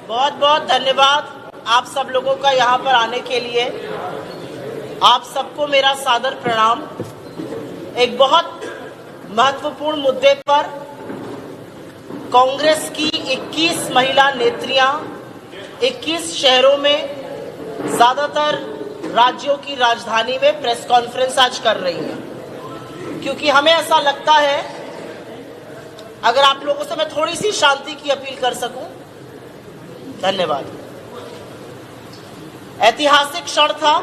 बहुत बहुत धन्यवाद आप सब लोगों का यहाँ पर आने के लिए। आप सबको मेरा सादर प्रणाम। एक बहुत महत्वपूर्ण मुद्दे पर कांग्रेस की 21 महिला नेत्रियां 21 शहरों में ज्यादातर राज्यों की राजधानी में प्रेस कॉन्फ्रेंस आज कर रही हैं, क्योंकि हमें ऐसा लगता है, अगर आप लोगों से मैं थोड़ी सी शांति की अपील कर सकूं। धन्यवाद। ऐतिहासिक क्षण था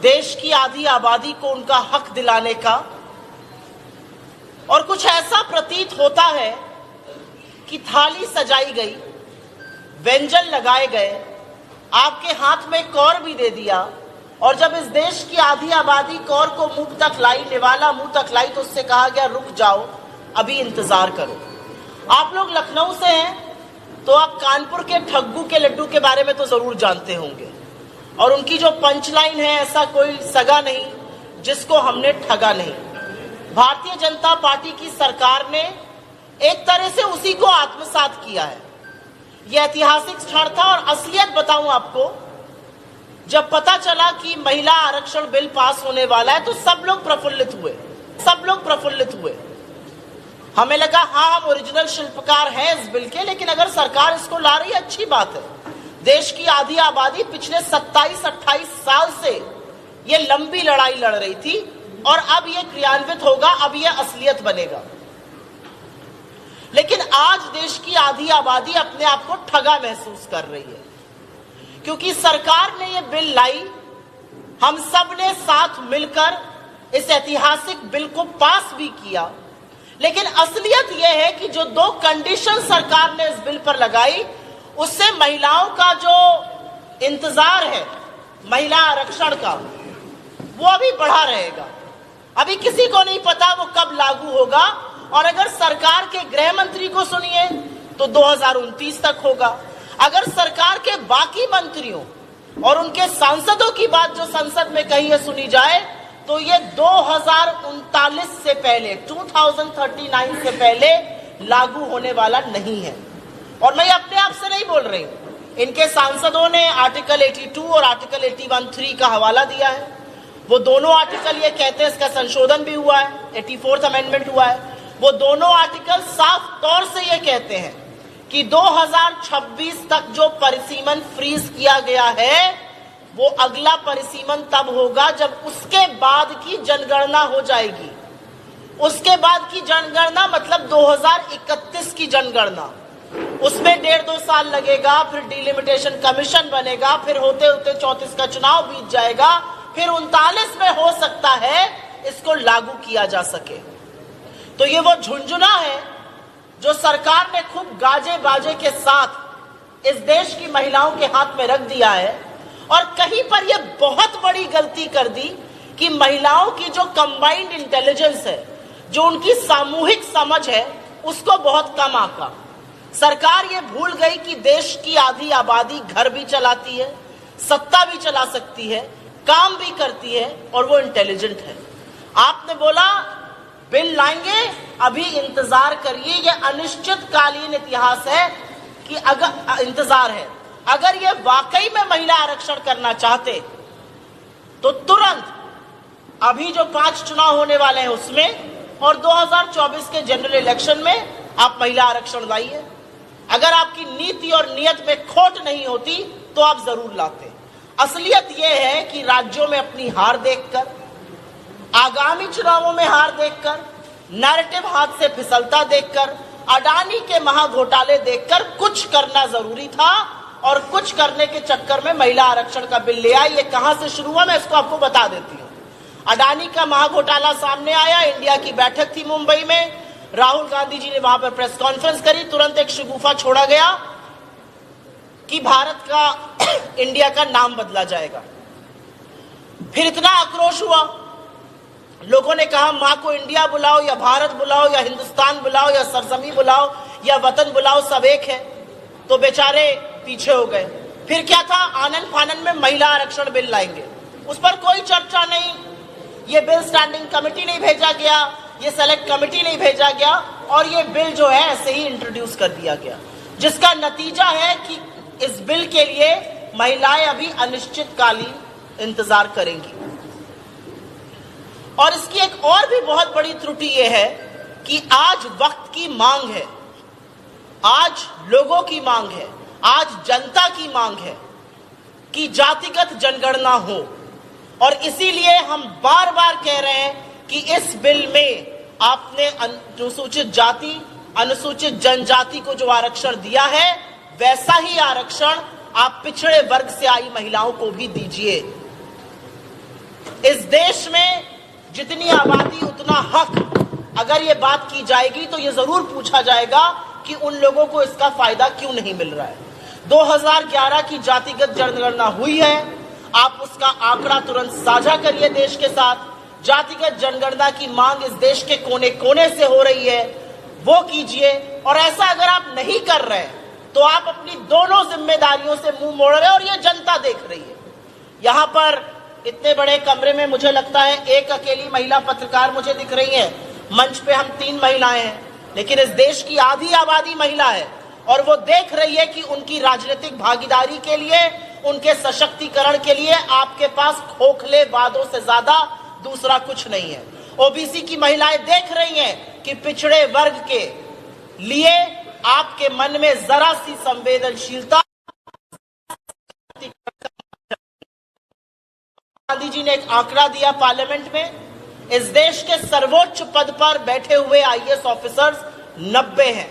देश की आधी आबादी को उनका हक दिलाने का, और कुछ ऐसा प्रतीत होता है कि थाली सजाई गई, व्यंजन लगाए गए, आपके हाथ में कौर भी दे दिया, और जब इस देश की आधी आबादी कौर को मुंह तक लाई, निवाला मुंह तक लाई, तो उससे कहा गया रुक जाओ, अभी इंतजार करो। आप लोग लखनऊ से हैं तो आप कानपुर के ठग्गू के लड्डू के बारे में तो जरूर जानते होंगे, और उनकी जो पंचलाइन है, ऐसा कोई सगा नहीं जिसको हमने ठगा नहीं। भारतीय जनता पार्टी की सरकार ने एक तरह से उसी को आत्मसात किया है। यह ऐतिहासिक क्षण था, और असलियत बताऊं आपको, जब पता चला कि महिला आरक्षण बिल पास होने वाला है तो सब लोग प्रफुल्लित हुए। हमें लगा हाँ, हम ओरिजिनल शिल्पकार हैं इस बिल के, लेकिन अगर सरकार इसको ला रही है अच्छी बात है। देश की आधी आबादी पिछले 27-28 साल से ये लंबी लड़ाई लड़ रही थी, और अब ये क्रियान्वित होगा, अब ये असलियत बनेगा। लेकिन आज देश की आधी आबादी अपने आप को ठगा महसूस कर रही है, क्योंकि सरकार ने ये बिल लाई, हम सब ने साथ मिलकर इस ऐतिहासिक बिल को पास भी किया, लेकिन असलियत यह है कि जो 2 कंडीशन सरकार ने इस बिल पर लगाई, उससे महिलाओं का जो इंतजार है महिला आरक्षण का, वो अभी बढ़ा रहेगा। अभी किसी को नहीं पता वो कब लागू होगा, और अगर सरकार के गृह मंत्री को सुनिए तो 2029 तक होगा। अगर सरकार के बाकी मंत्रियों और उनके सांसदों की बात जो संसद में कही है सुनी जाए, तो ये 2039 से पहले, 2039 से पहले लागू होने वाला नहीं है। और मैं अपने आप से नहीं बोल रही हूं, इनके सांसदों ने आर्टिकल 82 और आर्टिकल 81(3) का हवाला दिया है। वो दोनों आर्टिकल ये कहते हैं, इसका संशोधन भी हुआ है, 84th अमेंडमेंट हुआ है। वो दोनों आर्टिकल साफ तौर से ये कहते हैं कि 2026 तक जो परिसीमन फ्रीज किया गया है, वो अगला परिसीमन तब होगा जब उसके बाद की जनगणना हो जाएगी। उसके बाद की जनगणना मतलब 2031 की जनगणना, उसमें 1.5-2 साल लगेगा, फिर डिलिमिटेशन कमीशन बनेगा, फिर होते होते 34 का चुनाव बीत जाएगा, फिर 39 में हो सकता है इसको लागू किया जा सके। तो ये वो झुंझुना है जो सरकार ने खूब गाजे बाजे के साथ इस देश की महिलाओं के हाथ में रख दिया है, और कहीं पर यह बहुत बड़ी गलती कर दी कि महिलाओं की जो कंबाइंड इंटेलिजेंस है, जो उनकी सामूहिक समझ है, उसको बहुत कम आंका। सरकार ये भूल गई कि देश की आधी आबादी घर भी चलाती है, सत्ता भी चला सकती है, काम भी करती है, और वो इंटेलिजेंट है। आपने बोला बिल लाएंगे, अभी इंतजार करिए, ये अनिश्चितकालीन इतिहास है कि अगर इंतजार है। अगर ये वाकई में महिला आरक्षण करना चाहते तो तुरंत अभी जो 5 चुनाव होने वाले हैं उसमें, और 2024 के जनरल इलेक्शन में आप महिला आरक्षण लाइए। अगर आपकी नीति और नियत में खोट नहीं होती तो आप जरूर लाते। असलियत यह है कि राज्यों में अपनी हार देखकर, आगामी चुनावों में हार देखकर, नैरेटिव हाथ से फिसलता देखकर, अडानी के महाघोटाले देखकर कुछ करना जरूरी था, और कुछ करने के चक्कर में महिला आरक्षण का बिल ले आई। ये कहां से शुरू हुआ मैं इसको आपको बता देती हूं। अडानी का महाघोटाला सामने आया, इंडिया की बैठक थी मुंबई में, राहुल गांधी जी ने वहां पर प्रेस कॉन्फ्रेंस करी, तुरंत एक शगुफा छोड़ा गया कि भारत का इंडिया का नाम बदला जाएगा। फिर इतना आक्रोश हुआ, लोगों ने कहा मां को इंडिया बुलाओ, या भारत बुलाओ, या हिंदुस्तान बुलाओ, या सरजमी बुलाओ, या वतन बुलाओ, सब एक है। तो बेचारे पीछे हो गए। फिर क्या था, आनन फानन में महिला आरक्षण बिल लाएंगे, उस पर कोई चर्चा नहीं, ये बिल स्टैंडिंग कमेटी नहीं भेजा गया, ये सेलेक्ट कमेटी नहीं भेजा गया, और ये बिल जो है ऐसे ही इंट्रोड्यूस कर दिया गया, जिसका नतीजा है कि इस बिल के लिए महिलाएं अभी अनिश्चितकालीन इंतजार करेंगी। और इसकी एक और भी बहुत बड़ी त्रुटि यह है कि आज वक्त की मांग है, आज लोगों की मांग है, आज जनता की मांग है कि जातिगत जनगणना हो। और इसीलिए हम बार बार कह रहे हैं कि इस बिल में आपने अनुसूचित जाति, अनुसूचित जनजाति को जो आरक्षण दिया है, वैसा ही आरक्षण आप पिछड़े वर्ग से आई महिलाओं को भी दीजिए। इस देश में जितनी आबादी उतना हक, अगर ये बात की जाएगी तो ये जरूर पूछा जाएगा कि उन लोगों को इसका फायदा क्यों नहीं मिल रहा है। 2011 की जातिगत जनगणना हुई है, आप उसका आंकड़ा तुरंत साझा करिए देश के साथ। जातिगत जनगणना की मांग इस देश के कोने कोने से हो रही है, वो कीजिए। और ऐसा अगर आप नहीं कर रहे तो आप अपनी दोनों जिम्मेदारियों से मुंह मोड़ रहे हैं और ये जनता देख रही है। यहां पर इतने बड़े कमरे में मुझे लगता है एक अकेली महिला पत्रकार मुझे दिख रही है। मंच पे हम 3 महिलाएं हैं, लेकिन इस देश की आधी आबादी महिला है और वो देख रही है कि उनकी राजनीतिक भागीदारी के लिए, उनके सशक्तिकरण के लिए आपके पास खोखले वादों से ज्यादा दूसरा कुछ नहीं है। ओबीसी की महिलाएं देख रही हैं कि पिछड़े वर्ग के लिए आपके मन में जरा सी संवेदनशीलता। गांधी जी ने एक आंकड़ा दिया पार्लियामेंट में, इस देश के सर्वोच्च पद पर बैठे हुए आईएएस ऑफिसर्स 90 हैं,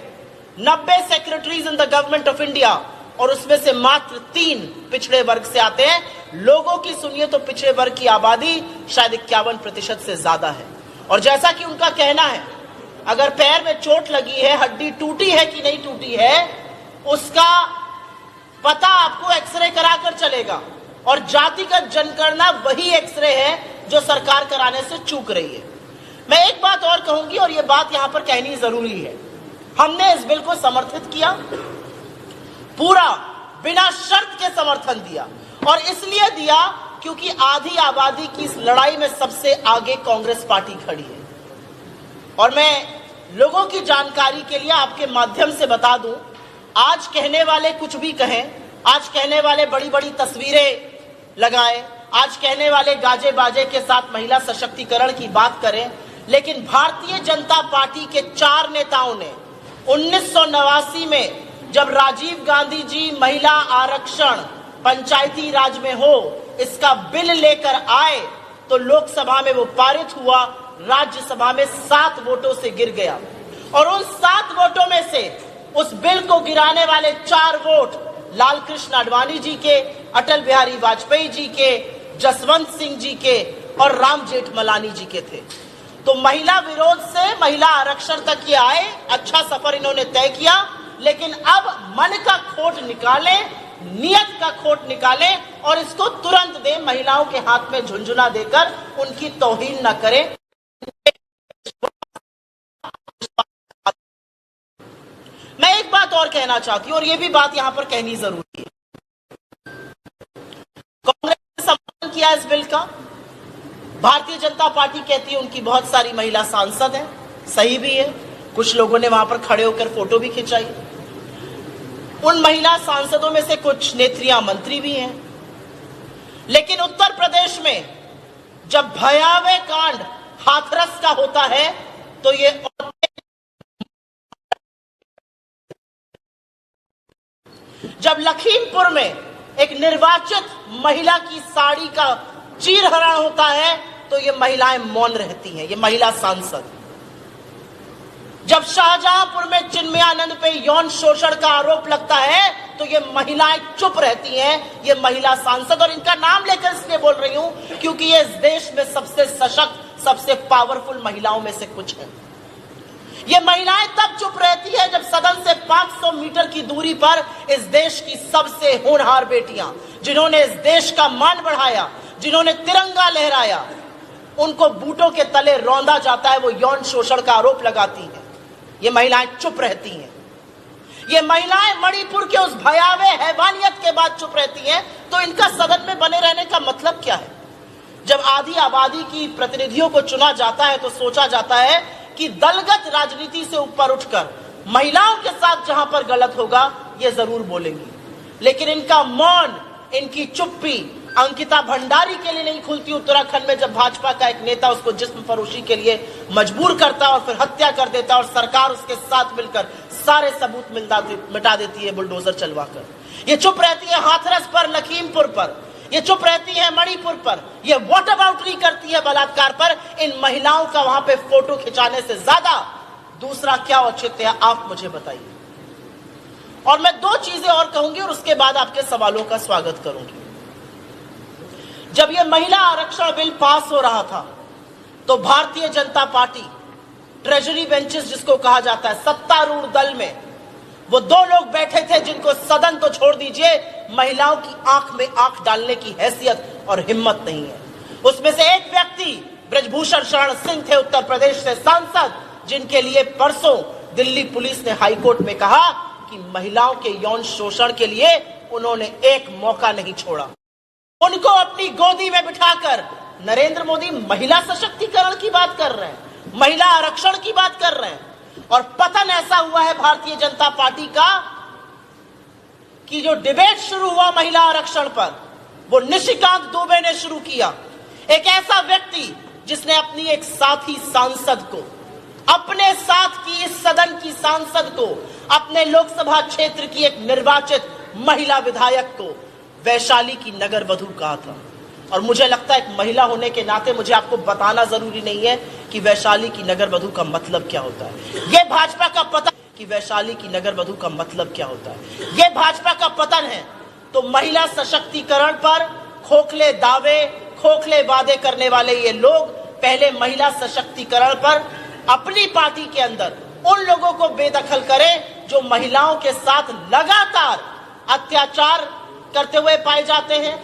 90 secretaries in the government of India, और उसमें से मात्र 3 पिछड़े वर्ग से आते हैं। लोगों की सुनिए तो पिछड़े वर्ग की आबादी शायद 51% से ज्यादा है। और जैसा कि उनका कहना है, अगर पैर में चोट लगी है, हड्डी टूटी है कि नहीं टूटी है, उसका पता आपको एक्सरे कराकर चलेगा। और जातिगत जनगणना वही एक्सरे है जो सरकार कराने से चूक रही है। मैं एक बात और कहूंगी, और यह बात यहां पर कहनी जरूरी है। हमने इस बिल को समर्थित किया, पूरा बिना शर्त के समर्थन दिया, और इसलिए दिया क्योंकि आधी आबादी की इस लड़ाई में सबसे आगे कांग्रेस पार्टी खड़ी है। और मैं लोगों की जानकारी के लिए आपके माध्यम से बता दूं, आज कहने वाले कुछ भी कहें, आज कहने वाले बड़ी बड़ी तस्वीरें लगाएं, आज कहने वाले गाजे बाजे के साथ महिला सशक्तिकरण की बात करें, लेकिन भारतीय जनता पार्टी के 4 नेताओं ने 1989 में जब राजीव गांधी जी महिला आरक्षण पंचायती राज में हो इसका बिल लेकर आए तो लोकसभा में वो पारित हुआ, राज्यसभा में 7 वोटों से गिर गया। और उन 7 वोटों में से उस बिल को गिराने वाले 4 वोट लाल कृष्ण आडवाणी जी के, अटल बिहारी वाजपेयी जी के, जसवंत सिंह जी के और राम जेठमलानी जी के थे। तो महिला विरोध से महिला आरक्षण तक ये आए, अच्छा सफर इन्होंने तय किया, लेकिन अब मन का खोट निकाले, नियत का खोट निकाले और इसको तुरंत दे, महिलाओं के हाथ में झुंझुना देकर उनकी तौहीन न करें। मैं एक बात और कहना चाहती हूं, और यह भी बात यहां पर कहनी जरूरी है। कांग्रेस ने समर्थन किया इस बिल का, भारतीय जनता पार्टी कहती है उनकी बहुत सारी महिला सांसद हैं, सही भी है, कुछ लोगों ने वहां पर खड़े होकर फोटो भी खिंचाई। उन महिला सांसदों में से कुछ नेत्रियां मंत्री भी हैं। लेकिन उत्तर प्रदेश में जब भयावह कांड हाथरस का होता है तो ये जब लखीमपुर में एक निर्वाचित महिला की साड़ी का चीरहरण होता है तो ये महिलाएं मौन रहती हैं, ये महिला सांसद। जब शाहजहांपुर में चिन्मयानंद पे यौन शोषण का आरोप लगता है तो ये महिलाएं चुप रहती हैं, ये महिला सांसद। और इनका नाम लेकर इसलिए बोल रही हूं क्योंकि ये इस देश में सबसे सशक्त, सबसे पावरफुल महिलाओं में से कुछ है। ये महिलाएं तब चुप रहती है जब सदन से 500 मीटर की दूरी पर इस देश की सबसे होनहार बेटियां, जिन्होंने इस देश का मान बढ़ाया, जिन्होंने तिरंगा लहराया, उनको बूटों के तले रौंदा जाता है, वो यौन शोषण का आरोप लगाती हैं। ये महिलाएं चुप रहती हैं। ये महिलाएं मणिपुर के उस भयावह हैवानियत के बाद चुप रहती हैं, तो इनका सदन में बने रहने का मतलब क्या है? जब आधी आबादी की प्रतिनिधियों को चुना जाता है तो सोचा जाता है कि दलगत राजनीति से ऊपर उठकर महिलाओं के साथ जहां पर गलत होगा ये जरूर बोलेंगी। लेकिन इनका मौन, इनकी चुप्पी अंकिता भंडारी के लिए नहीं खुलती उत्तराखंड में, जब भाजपा का एक नेता उसको जिस्म फरोशी के लिए मजबूर करता और फिर हत्या कर देता और सरकार उसके साथ मिलकर सारे सबूत मिटा देती है बुलडोजर चलवाकर। ये चुप रहती है हाथरस पर, लखीमपुर पर, ये चुप रहती है मणिपुर पर, ये वॉट अबाउटरी करती है बलात्कार पर। इन महिलाओं का वहां पे फोटो खिंचाने से ज्यादा दूसरा क्या औचित्य है, आप मुझे बताइए। और मैं दो चीजें और कहूंगी और उसके बाद आपके सवालों का स्वागत करूंगी। जब यह महिला आरक्षण बिल पास हो रहा था तो Bharatiya Janata party treasury benches जिसको कहा जाता है, सत्तारूढ़ दल में वो दो लोग बैठे थे जिनको सदन तो छोड़ दीजिए, महिलाओं की आंख में आंख डालने की हैसियत और हिम्मत नहीं है। उसमें से एक व्यक्ति ब्रजभूषण शरण सिंह थे, उत्तर प्रदेश से सांसद, जिनके लिए परसों दिल्ली पुलिस ने हाईकोर्ट में कहा कि महिलाओं के यौन शोषण के लिए उन्होंने एक मौका नहीं छोड़ा। उनको अपनी गोदी में बिठाकर नरेंद्र मोदी महिला सशक्तिकरण की बात कर रहे हैं, महिला आरक्षण की बात कर रहे हैं। और पतन ऐसा हुआ है भारतीय जनता पार्टी का कि जो डिबेट शुरू हुआ महिला आरक्षण पर वो निशिकांत दुबे ने शुरू किया। एक ऐसा व्यक्ति जिसने अपनी एक साथी सांसद को, अपने साथ की इस सदन की सांसद को, अपने लोकसभा क्षेत्र की एक निर्वाचित महिला विधायक को वैशाली की नगर वधू कहा था। और मुझे लगता है एक महिला होने के नाते मुझे आपको बताना जरूरी नहीं है कि वैशाली की नगर वधू का मतलब क्या होता है। यह भाजपा का पतन कि वैशाली की नगर वधू का मतलब क्या होता है, यह भाजपा का पतन है। तो महिला सशक्तिकरण पर खोखले दावे, खोखले वादे करने वाले ये लोग पहले महिला सशक्तिकरण पर अपनी पार्टी के अंदर उन लोगों को बेदखल करें जो महिलाओं के साथ लगातार अत्याचार करते हुए पाए जाते हैं।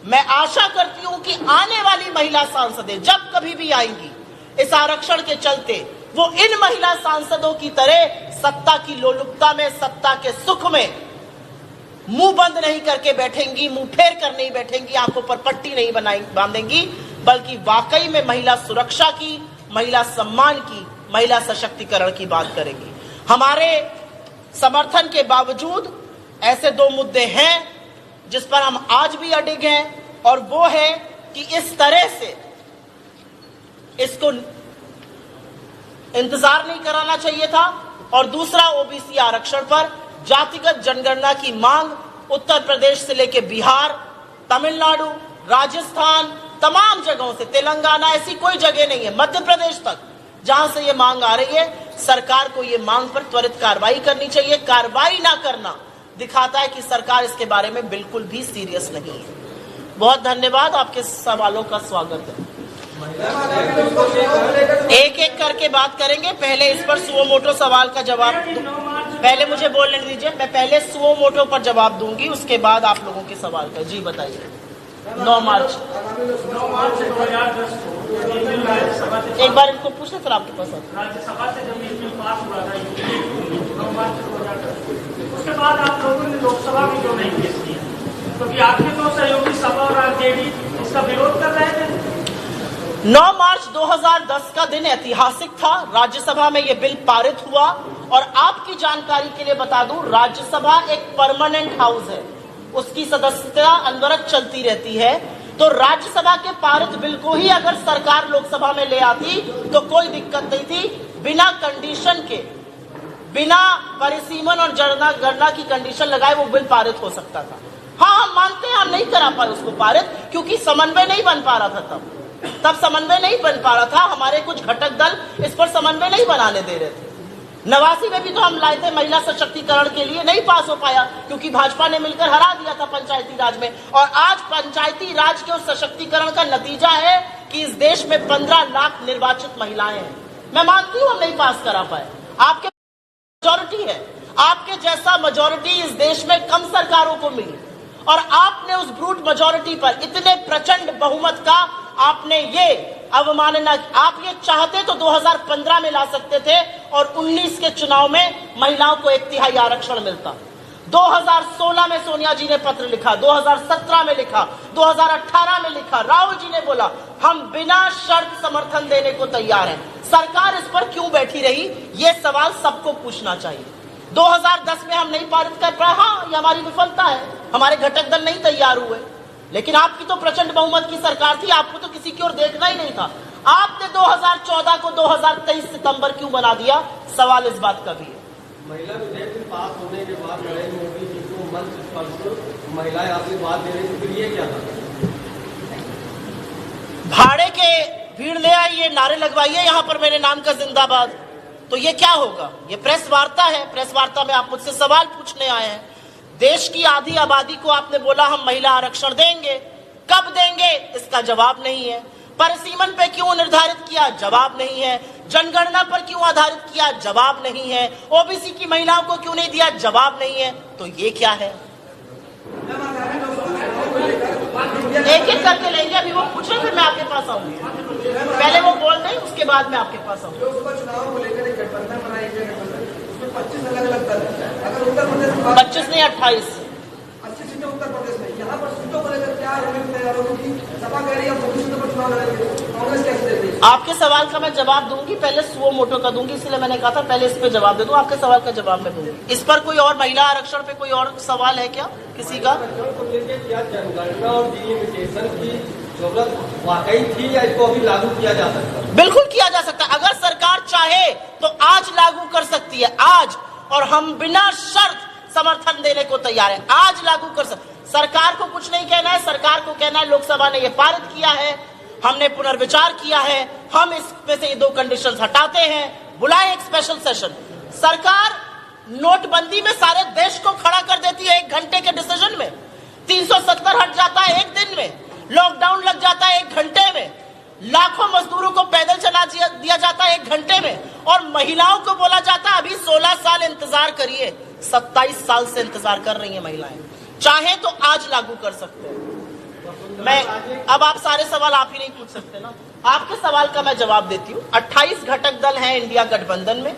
मैं आशा करती हूं कि आने वाली महिला सांसदें जब कभी भी आएंगी इस आरक्षण के चलते, वो इन महिला सांसदों की तरह सत्ता की लोलुपता में, सत्ता के सुख में मुंह बंद नहीं करके बैठेंगी, मुंह फेर कर नहीं बैठेंगी, आंखों पर पट्टी नहीं बांधेंगी, बल्कि वाकई में महिला सुरक्षा की, महिला सम्मान की, महिला सशक्तिकरण की बात करेंगी। हमारे समर्थन के बावजूद ऐसे दो मुद्दे हैं जिस पर हम आज भी अडिग हैं, और वो है कि इस तरह से इसको इंतजार नहीं कराना चाहिए था। और दूसरा, ओबीसी आरक्षण पर जातिगत जनगणना की मांग उत्तर प्रदेश से लेकर बिहार, तमिलनाडु, राजस्थान, तमाम जगहों से, तेलंगाना, ऐसी कोई जगह नहीं है, मध्य प्रदेश तक जहां से ये मांग आ रही है। सरकार को ये मांग पर त्वरित कार्रवाई करनी चाहिए। कार्रवाई ना करना दिखाता है कि सरकार इसके बारे में बिल्कुल भी सीरियस नहीं है। बहुत धन्यवाद, आपके सवालों का स्वागत है। एक एक करके बात करेंगे। पहले इस पर सुओ मोटो सवाल का जवाब, पहले मुझे बोलने दीजिए, मैं पहले सुओ मोटो पर जवाब दूंगी, उसके बाद आप लोगों के सवाल का। जी बताइए। 9 मार्च एक बार इनको पूछना सर, आपके पास राज्यसभा से जब ये बिल पास हुआ था 9 मार्च 2010, उसके बाद आप लोगों ने लोकसभा में क्यों नहीं पेश किया? क्योंकि आपके तो सहयोगी सपा और आरजेडी इसका विरोध कर रहे थे। 9 मार्च 2010 का दिन ऐतिहासिक था। राज्यसभा में यह बिल पारित हुआ। और आपकी जानकारी के लिए बता दूं, राज्यसभा एक परमानेंट हाउस है, उसकी सदस्यता अनवरत चलती रहती है। तो राज्यसभा के पारित बिल को ही अगर सरकार लोकसभा में ले आती तो कोई दिक्कत नहीं थी। बिना कंडीशन के, बिना परिसीमन और जनगणना की कंडीशन लगाए वो बिल पारित हो सकता था। हाँ, हम मानते हैं हम नहीं करा पाए उसको पारित, क्योंकि समन्वय नहीं बन पा रहा था। तब समन्वय नहीं बन पा रहा था, हमारे कुछ घटक दल इस पर समन्वय नहीं बनाने दे रहे थे। 89 में भी तो हम लाए थे महिला सशक्तिकरण के लिए, नहीं पास हो पाया क्योंकि भाजपा ने मिलकर हरा दिया था पंचायती राज में। और आज पंचायती राज के उस सशक्तिकरण का नतीजा है कि इस देश में 15 लाख निर्वाचित महिलाएं हैं। मैं मानती हूं हम नहीं पास करा पाए, आपके मेजॉरिटी है, आपके जैसा मेजॉरिटी इस देश में कम सरकारों को मिली। और आपने उस ब्रूट मेजॉरिटी पर इतने प्रचंड बहुमत का आपने ये अवमानना, आप ये चाहते तो 2015 में ला सकते थे और 19 के चुनाव में महिलाओं को 1/3 आरक्षण मिलता। 2016 में सोनिया जी ने पत्र लिखा, 2017 में लिखा, 2018 में लिखा। राहुल जी ने बोला हम बिना शर्त समर्थन देने को तैयार हैं। सरकार इस पर क्यों बैठी रही, ये सवाल सबको पूछना चाहिए। 2010 में हम नहीं पारित कर पाए, हाँ ये हमारी विफलता है, हमारे घटक दल नहीं तैयार हुए, लेकिन आपकी तो प्रचंड बहुमत की सरकार थी, आपको तो किसी की ओर देखना ही नहीं था। आपने 2014 को 2023 सितंबर क्यों बना दिया, सवाल इस बात का भी है। महिला विधेयक पास होने के बाद नरेंद्र मोदी जी को मंच पर महिलाएं आशीर्वाद दे रही थी, फिर ये क्या था? भाड़े के भीड़ ले आइए, नारे लगवाइए यहाँ पर मेरे नाम का जिंदाबाद, तो ये क्या होगा? ये प्रेस वार्ता है, प्रेस वार्ता में आप मुझसे सवाल पूछने आए हैं। देश की आधी आबादी को आपने बोला हम महिला आरक्षण देंगे, कब देंगे इसका जवाब नहीं है। परिसीमन पे क्यों निर्धारित किया, जवाब नहीं है। जनगणना पर क्यों आधारित किया, जवाब नहीं है। ओबीसी की महिलाओं को क्यों नहीं दिया, जवाब नहीं है। तो ये क्या है? एक एक करके लेंगे, अभी वो पूछे फिर मैं आपके पास आऊंगी। पहले वो बोल दें, उसके बाद मैं आपके पास आऊंगी। चुनाव को लेकर एक गठबंधन बनाई गई है, उसमें 25 अलग-अलग दल हैं। अगर उत्तर प्रदेश में 25 नहीं 28 80 सीटें उत्तर प्रदेश में, यहाँ पर सीटों को लेकर क्या रणनीति तैयार होगी? क्योंकि सपा कह रही है 25 सीटों पर चुनाव लड़ेंगे, कांग्रेस कैसे देती है? आपके सवाल का मैं जवाब दूंगी, पहले सुओ मोटो का दूंगी, इसलिए मैंने कहा था पहले इस पे जवाब दे दूं, आपके सवाल का जवाब मैं दूंगी। इस पर कोई और महिला आरक्षण पे कोई और सवाल है क्या किसी का? क्या जनगणना और डिलिमिटेशन की जरूरत वाकई थी या इसको अभी लागू किया जा सकता है? बिल्कुल किया जा सकता है, अगर सरकार चाहे तो आज लागू कर सकती है, आज, और हम बिना शर्त समर्थन देने को तैयार है, आज लागू कर सकते। सरकार को कुछ नहीं कहना है, सरकार को कहना है लोकसभा ने ये पारित किया है, हमने पुनर्विचार किया है, हम इसमें से ये 2 कंडीशंस हटाते हैं, बुलाए एक स्पेशल सेशन। सरकार नोटबंदी में सारे देश को खड़ा कर देती है 1 घंटे के डिसीजन में, 370 हट जाता है 1 दिन में, लॉकडाउन लग जाता है 1 घंटे में, लाखों मजदूरों को पैदल चला दिया जाता है 1 घंटे में, और महिलाओं को बोला जाता है अभी 16 साल इंतजार करिए। 27 साल से इंतजार कर रही हैं महिलाएं, चाहे तो आज लागू कर सकते हैं। मैं अब आप सारे सवाल आप ही नहीं पूछ सकते ना, आपके सवाल का मैं जवाब देती हूँ। 28 घटक दल हैं इंडिया गठबंधन में,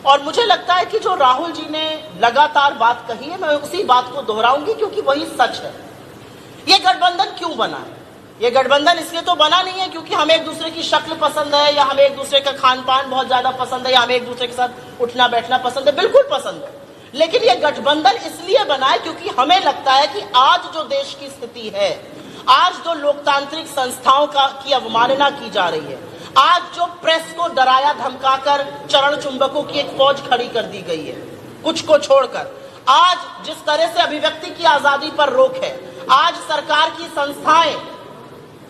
और मुझे लगता है कि जो राहुल जी ने लगातार बात कही है, मैं उसी बात को दोहराऊंगी क्योंकि वही सच है। ये गठबंधन क्यों बना है? ये गठबंधन इसलिए तो बना नहीं है क्योंकि हमें एक दूसरे की शक्ल पसंद है, या हमें एक दूसरे का खान पान बहुत ज्यादा पसंद है, या हमें एक दूसरे के साथ उठना बैठना पसंद है, बिल्कुल पसंद है। लेकिन ये गठबंधन इसलिए बना है क्योंकि हमें लगता है कि आज जो देश की स्थिति है, आज जो लोकतांत्रिक संस्थाओं की अवमानना की जा रही है, आज जो प्रेस को डराया धमकाकर चरण चुंबकों की एक फौज खड़ी कर दी गई है कुछ को छोड़कर, आज जिस तरह से अभिव्यक्ति की आजादी पर रोक है, आज सरकार की संस्थाएं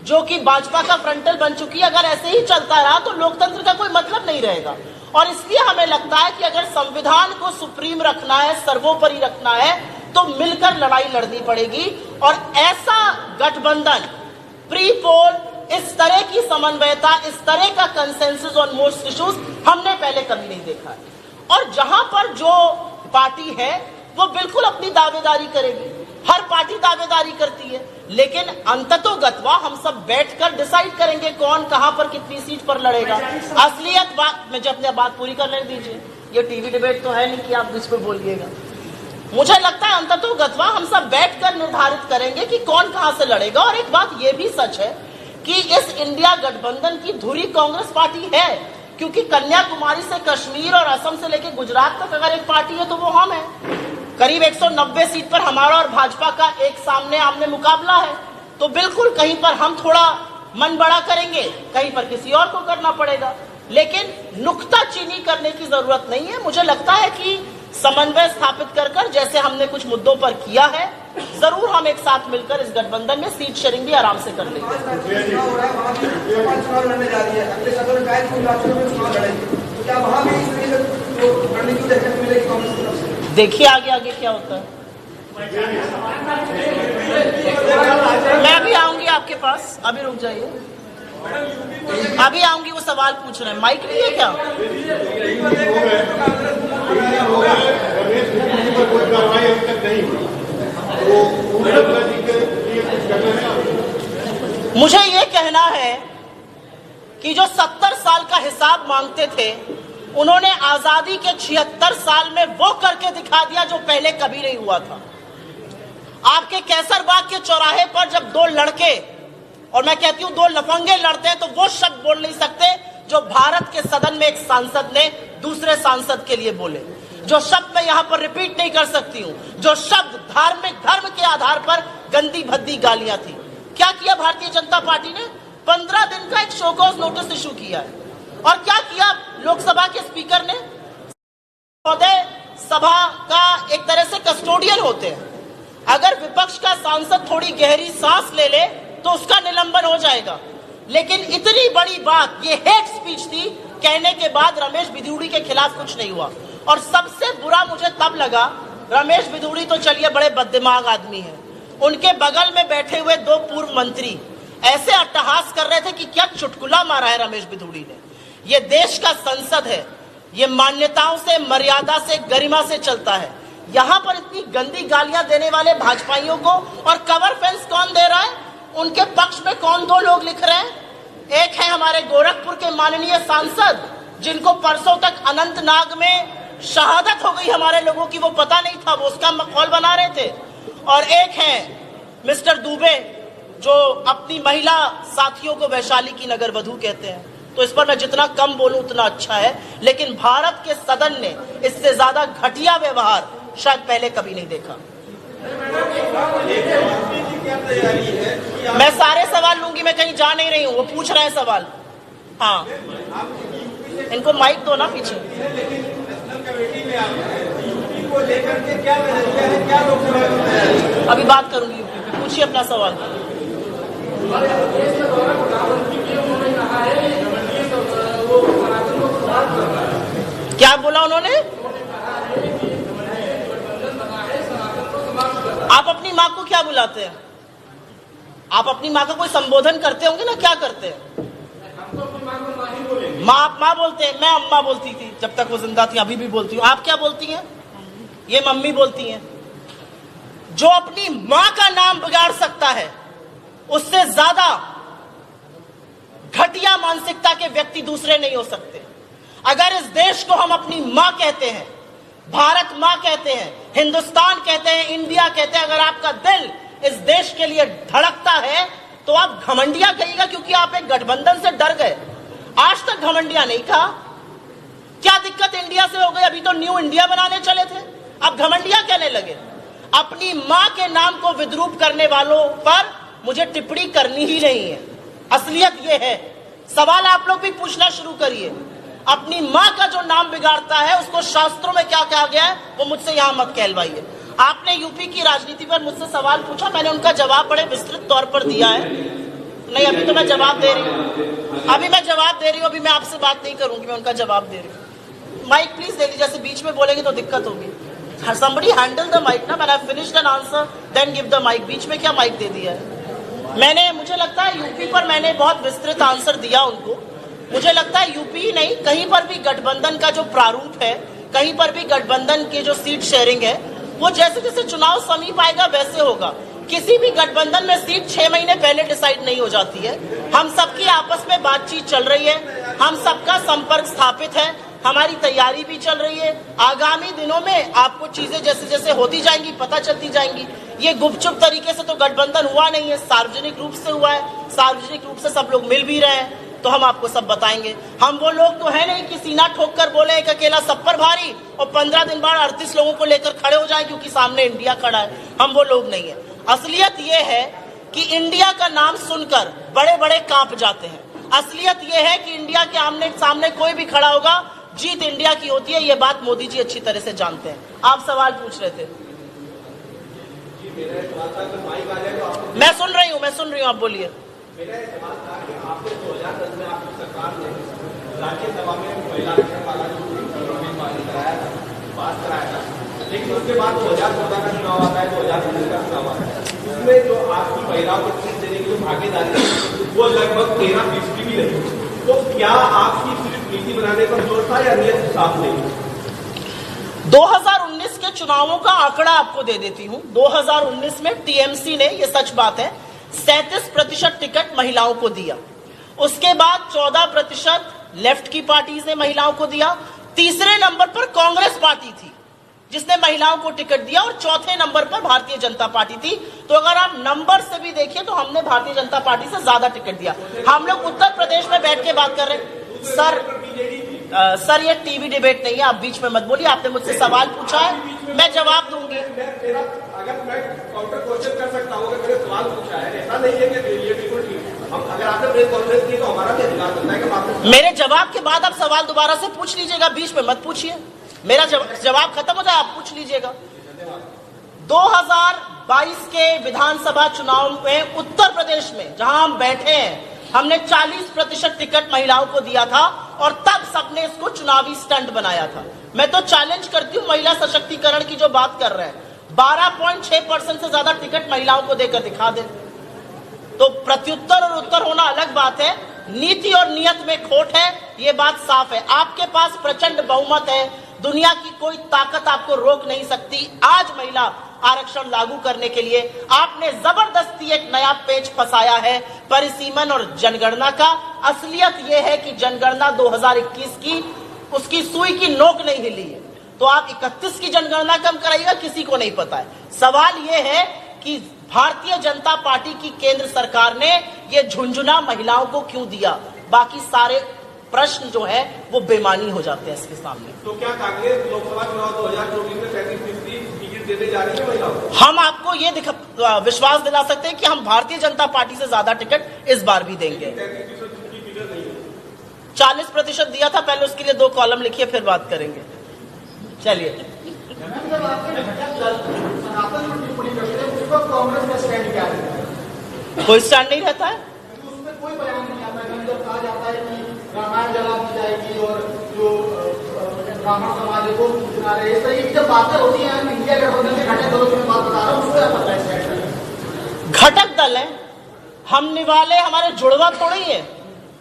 जो कि भाजपा का फ्रंटल बन चुकी है, अगर ऐसे ही चलता रहा तो लोकतंत्र का कोई मतलब नहीं रहेगा। और इसलिए हमें लगता है कि अगर संविधान को सुप्रीम रखना है, सर्वोपरि रखना है, तो मिलकर लड़ाई लड़नी पड़ेगी। और ऐसा गठबंधन प्री पोल, इस तरह की समन्वयता, इस तरह का कंसेंसस ऑन मोस्ट इश्यूज हमने पहले कभी नहीं देखा है। और जहां पर जो पार्टी है वो बिल्कुल अपनी दावेदारी करेगी, हर पार्टी दावेदारी करती है, लेकिन अंततोगत्वा हम सब बैठकर डिसाइड करेंगे कौन कहां पर कितनी सीट पर लड़ेगा। असलियत बात, मुझे अपनी बात पूरी करने दीजिए, ये टीवी डिबेट तो है नहीं कि आप बीच में बोलिएगा। मुझे लगता है अंततोगत्वा हम सब बैठकर निर्धारित करेंगे कि कौन कहां से लड़ेगा। और एक बात ये भी सच है कि इस इंडिया गठबंधन की धुरी कांग्रेस पार्टी है, क्योंकि कन्याकुमारी से कश्मीर और असम से लेकर गुजरात तक अगर एक पार्टी है तो वो हम है। करीब 190 सीट पर हमारा और भाजपा का एक सामने आमने मुकाबला है, तो बिल्कुल कहीं पर हम थोड़ा मन बड़ा करेंगे, कहीं पर किसी और को करना पड़ेगा, लेकिन नुक्ताचीनी करने की जरूरत नहीं है। मुझे लगता है कि समन्वय स्थापित कर जैसे हमने कुछ मुद्दों पर किया है, जरूर हम एक साथ मिलकर इस गठबंधन में सीट शेयरिंग भी आराम से कर लेंगे। देखिए आगे आगे क्या होता है। मैं अभी आऊंगी आपके पास, अभी रुक जाइए, अभी आऊंगी। वो सवाल पूछ रहे हैं, माइक नहीं है क्या? मुझे ये कहना है कि जो 70 साल का हिसाब मांगते थे उन्होंने आजादी के 76 साल में वो करके दिखा दिया जो पहले कभी नहीं हुआ था। आपके कैसरबाग के चौराहे पर जब दो लड़के, और मैं कहती हूं दो लफंगे लड़ते हैं, तो वो शब्द बोल नहीं सकते जो भारत के सदन में एक सांसद ने दूसरे सांसद के लिए बोले, जो शब्द मैं यहां पर रिपीट नहीं कर सकती हूं, जो शब्द धार्मिक धर्म के आधार पर गंदी भद्दी गालियां थी। क्या किया भारतीय जनता पार्टी ने? 15 दिन का एक शोकॉज नोटिस इशू किया है। और क्या किया लोकसभा के स्पीकर ने? महोदय, सभा का एक तरह से कस्टोडियन होते हैं। अगर विपक्ष का सांसद थोड़ी गहरी सांस ले ले तो उसका निलंबन हो जाएगा, लेकिन इतनी बड़ी बात, ये हेट स्पीच थी, कहने के बाद रमेश बिधूड़ी के खिलाफ कुछ नहीं हुआ। और सबसे बुरा मुझे तब लगा, रमेश बिधूड़ी तो चलिए बड़े बददिमाग आदमी हैं, उनके बगल में बैठे हुए दो पूर्व मंत्री ऐसे अट्टहास कर रहे थे कि क्या चुटकुला मारा है रमेश बिधूड़ी ने। ये देश का संसद है, ये मान्यताओं से, मर्यादा से, गरिमा से चलता है। यहां पर इतनी गंदी गालियां देने वाले भाजपाइयों को, और कवर फेंस कौन दे रहा है? उनके पक्ष में कौन दो लोग लिख रहे हैं? एक है हमारे गोरखपुर के माननीय सांसद, जिनको परसों तक अनंतनाग में शहादत हो गई हमारे लोगों की, वो पता नहीं था, वो उसका मखौल बना रहे थे। और एक है मिस्टर दुबे, जो अपनी महिला साथियों को वैशाली की नगर वधू कहते हैं। तो इस पर मैं जितना कम बोलूं उतना अच्छा है, लेकिन भारत के सदन ने इससे ज्यादा घटिया व्यवहार शायद पहले कभी नहीं देखा। मैं सारे सवाल लूंगी, मैं कहीं जा नहीं रही हूं, वो पूछ रहे हैं सवाल। हाँ, इनको माइक दो ना पीछे। अभी बात करूंगी यूपी पे, पूछिए अपना सवाल। क्या बोला उन्होंने? आप अपनी माँ को क्या बुलाते हैं? आप अपनी माँ का कोई संबोधन करते होंगे ना, क्या करते हैं? माँ, आप माँ बोलते हैं, मैं अम्मा बोलती थी जब तक वो जिंदा थी, अभी भी बोलती हूँ। आप क्या बोलती हैं? ये मम्मी बोलती हैं। जो अपनी माँ का नाम बिगाड़ सकता है, उससे ज्यादा घटिया मानसिकता के व्यक्ति दूसरे नहीं हो सकते। अगर इस देश को हम अपनी माँ कहते हैं, भारत माँ कहते हैं, हिंदुस्तान कहते हैं, इंडिया कहते हैं, अगर आपका दिल इस देश के लिए धड़कता है तो आप घमंडिया कहिएगा, क्योंकि आप एक गठबंधन से डर गए। आज तक घमंडिया नहीं कहा। क्या दिक्कत इंडिया से हो गई? अभी तो न्यू इंडिया बनाने चले थे, अब घमंडिया कहने लगे। अपनी माँ के नाम को विद्रूप करने वालों पर मुझे टिप्पणी करनी ही नहीं है। असलियत यह है। सवाल आप लोग भी पूछना शुरू करिए। अपनी माँ का जो नाम बिगाड़ता है, उसको शास्त्रों में क्या कहा गया है, वो मुझसे यहां मत कहलवाइए। आपने यूपी की राजनीति पर मुझसे सवाल पूछा, मैंने उनका जवाब बड़े विस्तृत तौर पर दिया है। नहीं, अभी तो मैं जवाब दे रही हूँ, अभी मैं जवाब दे रही हूँ, अभी मैं आपसे बात नहीं करूंगी, मैं उनका जवाब दे रही हूँ। माइक प्लीज दे लीजिए, जैसे बीच में बोलेंगे तो दिक्कत होगी। somebody handle the mic ना, when I finished an answer then give the mic। बीच में क्या माइक दे दिया है? मैंने, मुझे लगता है यूपी पर मैंने बहुत विस्तृत आंसर दिया उनको। मुझे लगता है यूपी ही नहीं, कहीं पर भी गठबंधन का जो प्रारूप है, कहीं पर भी गठबंधन की जो सीट शेयरिंग है, वो जैसे जैसे चुनाव समीप आएगा वैसे होगा। किसी भी गठबंधन में सीट 6 महीने पहले डिसाइड नहीं हो जाती है। हम सबकी आपस में बातचीत चल रही है, हम सबका संपर्क स्थापित है, हमारी तैयारी भी चल रही है। आगामी दिनों में आपको चीजें जैसे जैसे होती जाएंगी पता चलती जाएंगी। ये गुपचुप तरीके से तो गठबंधन हुआ नहीं है, सार्वजनिक रूप से हुआ है, सार्वजनिक रूप से सब लोग मिल भी रहे हैं, तो हम आपको सब बताएंगे। हम वो लोग तो है नहीं कि सीना ठोक कर बोले एक अकेला सब पर भारी और 15 दिन बाद 38 लोगों को लेकर खड़े हो जाए क्योंकि सामने इंडिया खड़ा है। हम वो लोग नहीं है। असलियत ये है कि इंडिया का नाम सुनकर बड़े बड़े कांप जाते हैं। असलियत ये है कि इंडिया के आमने सामने कोई भी खड़ा होगा, जीत इंडिया की होती है। ये बात मोदी जी अच्छी तरह से जानते हैं। आप सवाल पूछ रहे थे, मैं सुन रही हूँ, आप बोलिए। मेरा सवाल था कि आपने 2010 में आपकी सरकार ने राज्यसभा में महिला आरक्षण वाला जो कराया था, पास कराया था, लेकिन उसके बाद 2014 का चुनाव आता है, 2019 का चुनाव आता है, उसमें जो आपकी महिलाओं को सीट देने की जो भागीदारी है वो लगभग 13% भी रही। तो क्या आपकी सिर्फ नीति बनाने पर जोर था या नियत साफ नहीं? 2019 के चुनावों का आंकड़ा आपको दे देती हूं। 2019 में टीएमसी ने, ये सच बात है, 37% टिकट महिलाओं को दिया। उसके बाद 14% लेफ्ट की पार्टीज ने महिलाओं को दिया, तीसरे नंबर पर कांग्रेस पार्टी थी जिसने महिलाओं को टिकट दिया, और चौथे नंबर पर भारतीय जनता पार्टी थी। तो अगर आप नंबर से भी देखिए तो हमने भारतीय जनता पार्टी से ज्यादा टिकट दिया। हम लोग उत्तर प्रदेश में बैठ के बात कर रहे हैं। सर ये टीवी डिबेट नहीं है, आप बीच में मत बोलिए। आपने मुझसे सवाल पूछा है, मैं जवाब दूंगी। अगर मैं काउंटर क्वेश्चन कर सकता हूँ, अगर मैंने सवाल पूछा है, ऐसा नहीं है कि ये बिल्कुल ठीक है। हम अगर आपने प्रेस कॉन्फ्रेंस की तो हमारा भी अधिकार बनता है कि आपने मेरे जवाब के बाद आप सवाल दोबारा से पूछ लीजिएगा, बीच में मत पूछिए। मेरा जवाब खत्म हो जाए, आप पूछ लीजिएगा। 2022 के विधानसभा चुनाव में उत्तर प्रदेश में जहां हम बैठे हैं, हमने 40% टिकट महिलाओं को दिया था, और तब सबने इसको चुनावी स्टंट बनाया था। मैं तो चैलेंज करती हूं, महिला सशक्तिकरण की जो बात कर रहे हैं, 12.6% से ज्यादा टिकट महिलाओं को देकर दिखा दे। तो प्रत्युत्तर और उत्तर होना अलग बात है, नीति और नियत में खोट है, ये बात साफ है। आपके पास प्रचंड बहुमत है, दुनिया की कोई ताकत आपको रोक नहीं सकती आज महिला आरक्षण लागू करने के लिए। आपने जबरदस्ती एक नया पेच फंसाया है परिसीमन और जनगणना का। असलियत यह है कि जनगणना 2021 की, उसकी सुई की नोक नहीं हिली है, तो आप 31 की जनगणना कम कराइएगा, किसी को नहीं पता है। सवाल यह है कि भारतीय जनता पार्टी की केंद्र सरकार ने यह झुंझुना महिलाओं को क्यों दिया। बाकी सारे प्रश्न जो है वो बेमानी हो जाते हैं इसके सामने। तो क्या कांग्रेस लोकसभा चुनाव 2024 में 33% टिकट देने जा रही है महिलाओं को? हम आपको ये विश्वास दिला सकते हैं कि हम भारतीय जनता पार्टी से ज्यादा टिकट इस बार भी देंगे। 40% दिया था पहले, उसके लिए 2 कॉलम लिखिए, फिर बात करेंगे। चलिए, कोई स्टैंड नहीं रहता है, कोई बयान नहीं आता है। जब कहा जाता है कि रामायण जला दी जाएगी और जो ब्राह्मण समाज को सूचना रहे, इस तरह की जब बातें होती हैं, इंडिया गठबंधन के घटक दलों की मैं बात बता रहा हूँ, उसको क्या पता है? घटक दल है, हम निवाले, हमारे जुड़वा थोड़ी है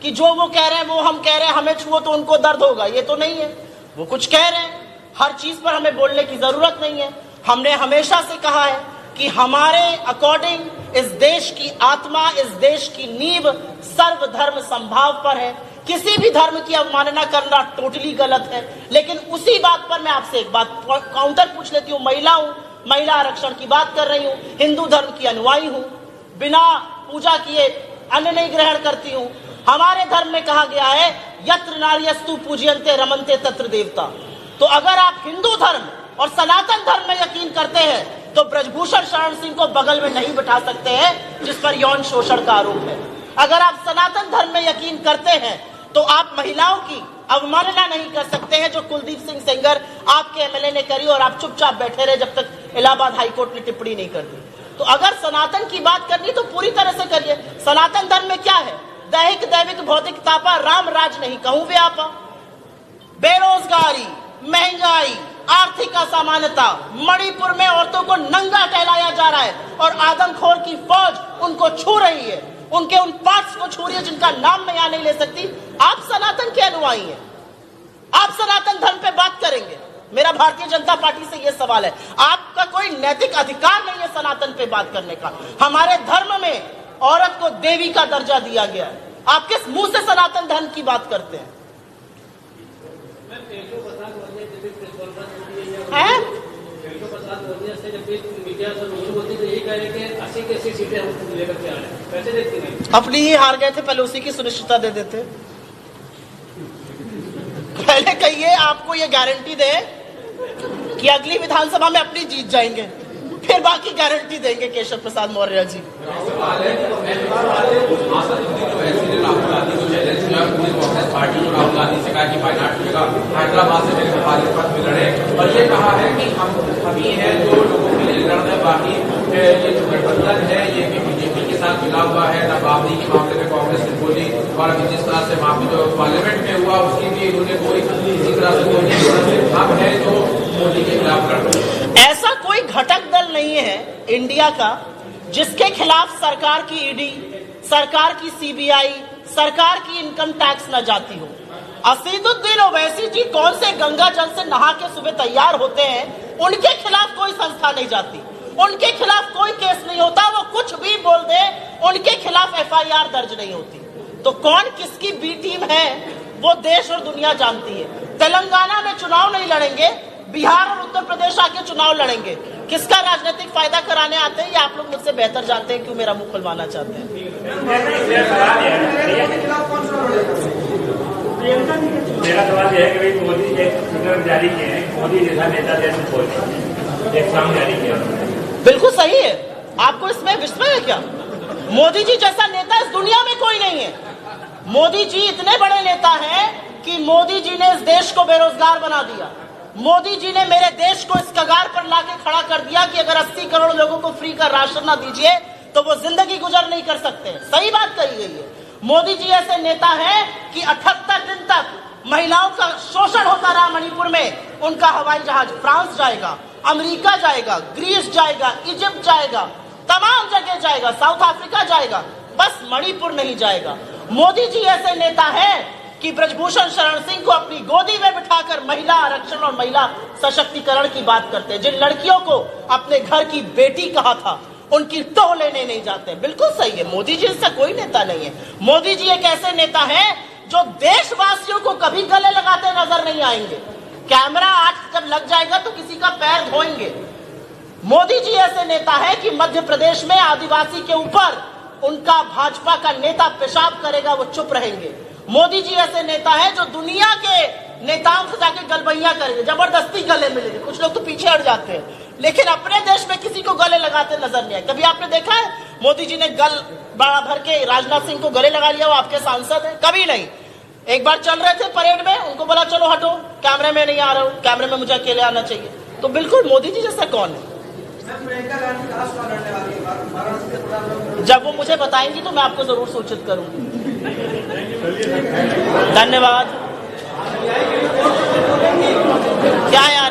कि जो वो कह रहे हैं वो हम कह रहे हैं, हमें छुओ तो उनको दर्द होगा, ये तो नहीं है। वो कुछ कह रहे हैं, हर चीज पर हमें बोलने की जरूरत नहीं है। हमने हमेशा से कहा है कि हमारे अकॉर्डिंग इस देश की आत्मा, इस देश की नींव सर्वधर्म संभाव पर है। किसी भी धर्म की अवमानना करना टोटली गलत है। लेकिन उसी बात पर मैं आपसे एक बात काउंटर पूछ लेती हूँ। महिला हूं, महिला आरक्षण की बात कर रही हूँ, हिंदू धर्म की अनुयायी हूं, बिना पूजा किए अन्न नहीं ग्रहण करती हूँ। हमारे धर्म में कहा गया है यत्र नार्यस्तु पूज्यन्ते रमन्ते तत्र देवता। तो अगर आप हिंदू धर्म और सनातन धर्म में यकीन करते हैं तो ब्रजभूषण शरण सिंह को बगल में नहीं बिठा सकते हैं जिस पर यौन शोषण का आरोप है। अगर आप सनातन धर्म में यकीन करते हैं तो आप महिलाओं की अवमानना नहीं कर सकते हैं जो कुलदीप सिंह सेंगर आपके एमएलए ने करी, और आप चुपचाप बैठे रहे जब तक इलाहाबाद हाईकोर्ट ने टिप्पणी नहीं कर दी। तो अगर सनातन की बात करनी तो पूरी तरह से करिए। सनातन धर्म में क्या है? दैहिक दैविक भौतिक तापा, राम राज नहीं कहूं व्यापा, बेरोजगारी, महंगाई, आर्थिक असमानता। मणिपुर में औरतों को नंगा टहलाया जा रहा है और आदमखोर की फौज उनको छू रही है, उनके उन पार्ट्स को छू रही है जिनका नाम मैं यहां नहीं ले सकती। आप सनातन के अनुयायी हैं, आप सनातन धर्म पे बात करेंगे। मेरा भारतीय जनता पार्टी से यह सवाल है, आपका कोई नैतिक अधिकार नहीं है सनातन पे बात करने का। हमारे धर्म में औरत को देवी का दर्जा दिया गया है। आप किस मुंह से सनातन धर्म की बात करते हैं? अपनी ही हार गए थे, पहले उसी की सुनिश्चितता दे देते। पहले कहिए, आपको ये गारंटी दे कि अगली विधानसभा में अपनी जीत जाएंगे, फिर बाकी गारंटी देंगे केशव प्रसाद मौर्य जी। पार्टी को राहुल गांधी से कहा कि वायनाड मिलेगा, हैदराबाद से मेरे मुखालिफ पद में लड़े, और ये कहा है कि हम अभी हैं जो लोगों के लिए लड़ रहे, बाकी ये जो गठबंधन है ये भी बीजेपी के साथ मिला हुआ है। न बाबरी के मामले में कांग्रेस ने बोली, और अभी जिस तरह से मामला जो पार्लियामेंट में हुआ उसकी भी इन्होंने कोई किसी तरह से कोई हम है जो मोदी के खिलाफ लड़ रहे हैं। ऐसा कोई घटक दल नहीं है इंडिया का जिसके खिलाफ सरकार की ईडी, सरकार की सीबीआई, सरकार की इनकम टैक्स न जाती हो। असीदुद्दीन ओवैसी जी कौन से गंगा जल से नहा के सुबह तैयार होते हैं, उनके खिलाफ कोई संस्था नहीं जाती, उनके खिलाफ कोई केस नहीं होता। वो कुछ भी बोल दे, उनके खिलाफ एफआईआर दर्ज नहीं होती। तो कौन किसकी बी टीम है वो देश और दुनिया जानती है। तेलंगाना में चुनाव नहीं लड़ेंगे, बिहार और उत्तर प्रदेश आके चुनाव लड़ेंगे। किसका राजनीतिक फायदा कराने आते हैं, ये आप लोग मुझसे बेहतर जानते हैं। क्यों मेरा मुंह खुलवाना चाहते हैं? मेरा सवाल यह है कि भाई मोदी जी एक विकल्प जारी किए हैं, मोदी जैसा नेता जैसे बोलते एक काम जारी किया। बिल्कुल सही है। आपको इसमें विस्मय है क्या? मोदी जी जैसा नेता इस दुनिया में कोई नहीं है। मोदी जी इतने बड़े नेता हैं कि मोदी जी ने इस देश को बेरोजगार बना दिया। मोदी जी ने मेरे देश को इस कगार पर लाके खड़ा कर दिया कि अगर 80 करोड़ लोगों को फ्री का राशन ना दीजिए तो वो जिंदगी गुजर नहीं कर सकते। सही बात कही गई है। मोदी जी ऐसे नेता हैं कि 78 दिन तक महिलाओं का शोषण होता रहा मणिपुर में। उनका हवाई जहाज फ्रांस जाएगा, अमेरिका जाएगा, ग्रीस जाएगा, इजिप्ट जाएगा, तमाम जगह जाएगा, साउथ अफ्रीका जाएगा, बस मणिपुर नहीं जाएगा। मोदी जी ऐसे नेता हैं कि ब्रजभूषण शरण सिंह को अपनी गोदी में बिठाकर महिला आरक्षण और महिला सशक्तिकरण की बात करते हैं। जिन लड़कियों को अपने घर की बेटी कहा था उनकी टोह लेने नहीं जाते। बिल्कुल सही है, मोदी जी ऐसा कोई नेता नहीं है। मोदी जी एक ऐसे नेता हैं जो देशवासियों को कभी गले लगाते नजर नहीं आएंगे। कैमरा आज जब लग जाएगा तो किसी का पैर धोएंगे। मोदी जी ऐसे नेता है कि मध्य प्रदेश में आदिवासी के ऊपर उनका भाजपा का नेता पेशाब करेगा, वो चुप रहेंगे। मोदी जी ऐसे नेता है जो दुनिया के नेताओं से जाके गलबैया करेंगे, जबरदस्ती गले मिलेंगे। कुछ लोग तो पीछे हट जाते हैं, लेकिन अपने देश में किसी को गले लगाते नजर नहीं आए। कभी आपने देखा है मोदी जी ने गल बड़ा भर के राजनाथ सिंह को गले लगा लिया, वो आपके सांसद है? कभी नहीं। एक बार चल रहे थे परेड में, उनको बोला चलो हटो, कैमरे में नहीं आ रहा हूं, कैमरे में मुझे अकेले आना चाहिए। तो बिल्कुल मोदी जी जैसा कौन है? जब वो मुझे बताएंगी तो मैं आपको जरूर सूचित करूंगी। धन्यवाद। क्या यार